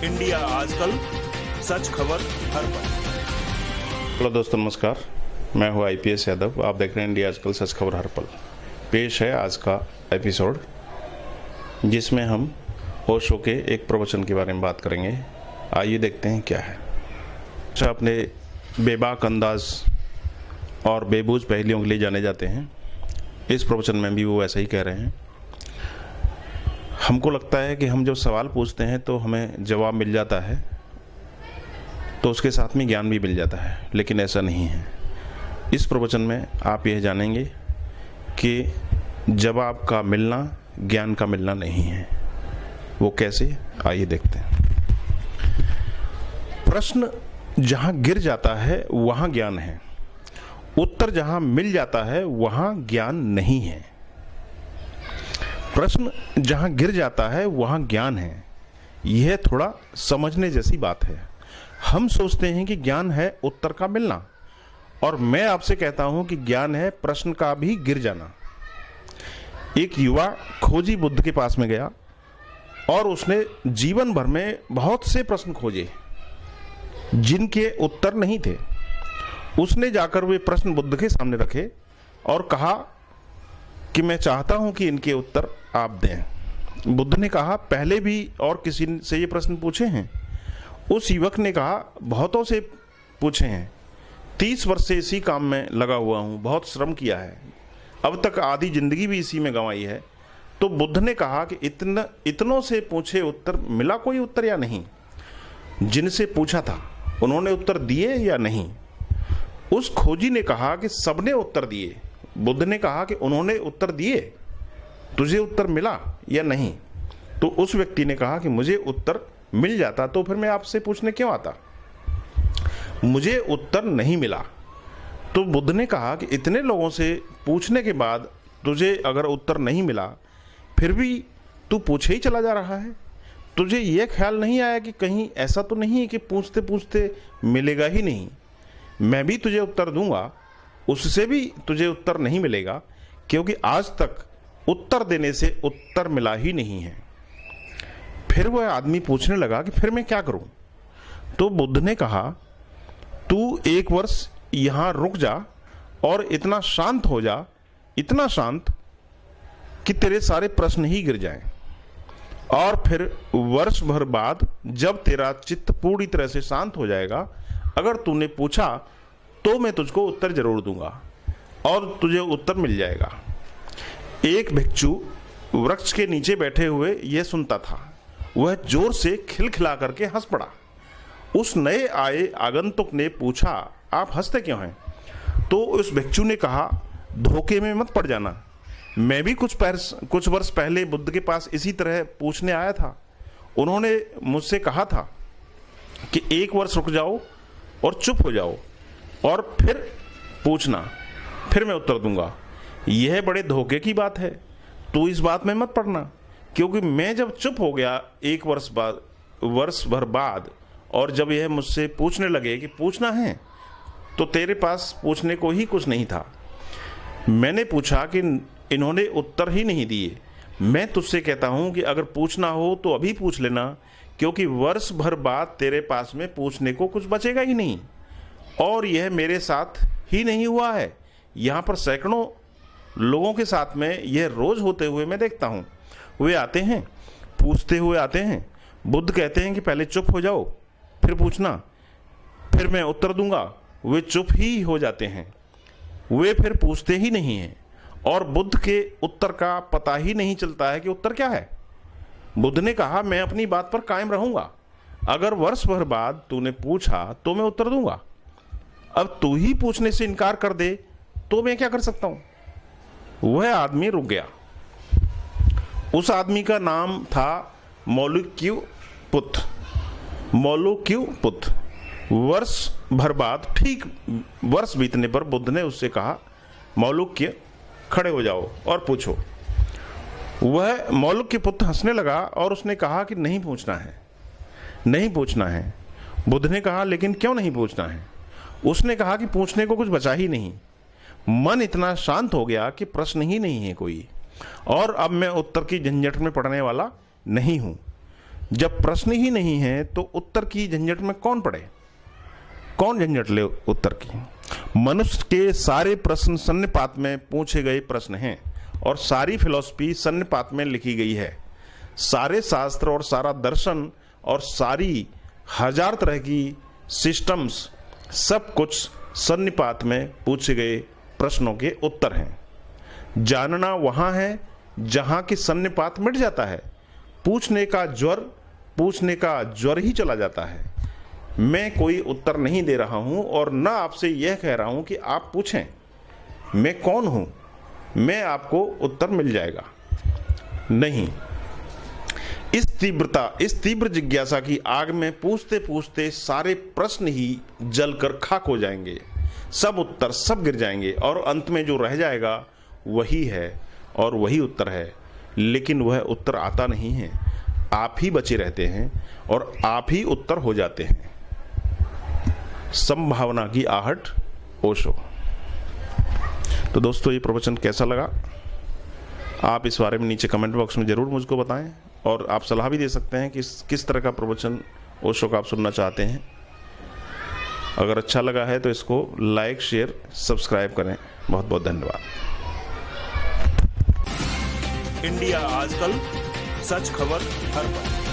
India आजकल, सच खबर हर पल। हेलो दोस्तों, नमस्कार। मैं हूं आईपीएस यादव। आप देख रहे हैं इंडिया आजकल, सच खबर हर पल। पेश है आज का एपिसोड, जिसमें हम ओशो के एक प्रवचन के बारे में बात करेंगे। आइए देखते हैं क्या है। अच्छा, अपने बेबाक अंदाज और बेबूझ पहेलियों के लिए जाने जाते हैं। इस प्रवचन में भी वो ऐसा ही कह रहे हैं। हमको लगता है कि हम जब सवाल पूछते हैं तो हमें जवाब मिल जाता है, तो उसके साथ में ज्ञान भी मिल जाता है, लेकिन ऐसा नहीं है। इस प्रवचन में आप यह जानेंगे कि जवाब का मिलना ज्ञान का मिलना नहीं है। वो कैसे, आइए देखते हैं। प्रश्न जहां गिर जाता है वहां ज्ञान है, उत्तर जहां मिल जाता है वहां ज्ञान नहीं है। प्रश्न जहां गिर जाता है वहां ज्ञान है, यह थोड़ा समझने जैसी बात है। हम सोचते हैं कि ज्ञान है उत्तर का मिलना, और मैं आपसे कहता हूं कि ज्ञान है प्रश्न का भी गिर जाना। एक युवा खोजी बुद्ध के पास में गया और उसने जीवन भर में बहुत से प्रश्न खोजे जिनके उत्तर नहीं थे। उसने जाकर वे प्रश्न बुद्ध के सामने रखे और कहा कि मैं चाहता हूं कि इनके उत्तर आप दें। बुद्ध ने कहा, पहले भी और किसी से ये प्रश्न पूछे हैं? उस युवक ने कहा, बहुतों से पूछे हैं। 30 वर्ष से इसी काम में लगा हुआ हूं, बहुत श्रम किया है, अब तक आधी जिंदगी भी इसी में गंवाई है। तो बुद्ध ने कहा कि इतनों से पूछे उत्तर मिला कोई उत्तर या नहीं? जिनसे पूछा था उन्होंने उत्तर दिए या नहीं? उस खोजी ने कहा कि सबने उत्तर दिए। बुद्ध ने कहा कि उन्होंने उत्तर दिए, तुझे उत्तर मिला या नहीं? तो उस व्यक्ति ने कहा कि मुझे उत्तर मिल जाता तो फिर मैं आपसे पूछने क्यों आता? मुझे उत्तर नहीं मिला। तो बुद्ध ने कहा कि इतने लोगों से पूछने के बाद तुझे अगर उत्तर नहीं मिला, फिर भी तू पूछे ही चला जा रहा है। तुझे यह ख्याल नहीं आया कि कहीं ऐसा तो नहीं है कि पूछते पूछते मिलेगा ही नहीं? मैं भी तुझे उत्तर दूंगा, उससे भी तुझे उत्तर नहीं मिलेगा, क्योंकि आज तक उत्तर देने से उत्तर मिला ही नहीं है। फिर वह आदमी पूछने लगा कि फिर मैं क्या करूं? तो बुद्ध ने कहा, तू 1 वर्ष यहां रुक जा और इतना शांत हो जा, इतना शांत कि तेरे सारे प्रश्न ही गिर जाएं। और फिर वर्ष भर बाद जब तेरा चित्त पूरी तरह से शांत हो जाएगा, अगर तूने पूछा तो मैं तुझको उत्तर जरूर दूंगा और तुझे उत्तर मिल जाएगा। एक भिक्षु वृक्ष के नीचे बैठे हुए यह सुनता था। वह जोर से खिलखिला करके हंस पड़ा। उस नए आए आगंतुक ने पूछा, आप हंसते क्यों हैं? तो उस भिक्षु ने कहा, धोखे में मत पड़ जाना। मैं भी कुछ वर्ष पहले बुद्ध के पास इसी तरह पूछने आया था। उन्होंने मुझसे कहा था कि 1 वर्ष रुक जाओ और चुप हो जाओ और फिर पूछना, फिर मैं उत्तर दूंगा। यह बड़े धोखे की बात है, तू इस बात में मत पड़ना। क्योंकि मैं जब चुप हो गया 1 वर्ष भर बाद, और जब यह मुझसे पूछने लगे कि पूछना है, तो तेरे पास पूछने को ही कुछ नहीं था। मैंने पूछा कि इन्होंने उत्तर ही नहीं दिए। मैं तुझसे कहता हूं कि अगर पूछना हो तो अभी पूछ लेना, क्योंकि वर्ष भर बाद तेरे पास में पूछने को कुछ बचेगा ही नहीं। और यह मेरे साथ ही नहीं हुआ है, यहाँ पर सैकड़ों लोगों के साथ में यह रोज होते हुए मैं देखता हूँ। वे आते हैं, पूछते हुए आते हैं। बुद्ध कहते हैं कि पहले चुप हो जाओ, फिर पूछना, फिर मैं उत्तर दूंगा। वे चुप ही हो जाते हैं, वे फिर पूछते ही नहीं हैं, और बुद्ध के उत्तर का पता ही नहीं चलता है कि उत्तर क्या है। बुद्ध ने कहा, मैं अपनी बात पर कायम रहूंगा। अगर वर्ष भर बाद तूने पूछा तो मैं उत्तर दूंगा। अब तू ही पूछने से इनकार कर दे तो मैं क्या कर सकता हूं? वह आदमी रुक गया। उस आदमी का नाम था मौलुक्यु पुत। वर्ष भर बाद, ठीक वर्ष बीतने पर बुद्ध ने उससे कहा, मौलुक्य, खड़े हो जाओ और पूछो। वह मौलुक्य पुत्र हंसने लगा और उसने कहा कि नहीं पूछना है, नहीं पूछना है। बुद्ध ने कहा, लेकिन क्यों नहीं पूछना है? उसने कहा कि पूछने को कुछ बचा ही नहीं। मन इतना शांत हो गया कि प्रश्न ही नहीं है कोई, और अब मैं उत्तर की झंझट में पड़ने वाला नहीं हूं। जब प्रश्न ही नहीं है तो उत्तर की झंझट में कौन पड़े, कौन झंझट ले उत्तर की। मनुष्य के सारे प्रश्न सन्निपात में पूछे गए प्रश्न हैं और सारी फिलॉसफी सन्निपात में लिखी गई है। सारे शास्त्र और सारा दर्शन और सारी हजार तरह की सिस्टम्स, सब कुछ सन्निपात में पूछे गए प्रश्नों के उत्तर हैं। जानना वहां है जहां की सन्निपात मिट जाता है। पूछने का ज्वर ही चला जाता है। मैं कोई उत्तर नहीं दे रहा हूं और न आपसे यह कह रहा हूं कि आप पूछें मैं कौन हूं, मैं आपको उत्तर मिल जाएगा, नहीं। इस तीव्र जिज्ञासा की आग में पूछते पूछते सारे प्रश्न ही जलकर खाक हो जाएंगे, सब उत्तर सब गिर जाएंगे और अंत में जो रह जाएगा वही है और वही उत्तर है। लेकिन वह उत्तर आता नहीं है, आप ही बचे रहते हैं और आप ही उत्तर हो जाते हैं। संभावना की आहट, ओशो। तो दोस्तों, ये प्रवचन कैसा लगा आप इस बारे में नीचे कमेंट बॉक्स में जरूर मुझको बताएं और आप सलाह भी दे सकते हैं कि किस तरह का प्रवचन ओशो का आप सुनना चाहते हैं। अगर अच्छा लगा है तो इसको लाइक, शेयर, सब्सक्राइब करें। बहुत बहुत धन्यवाद। इंडिया आजकल, सच खबर हर पल।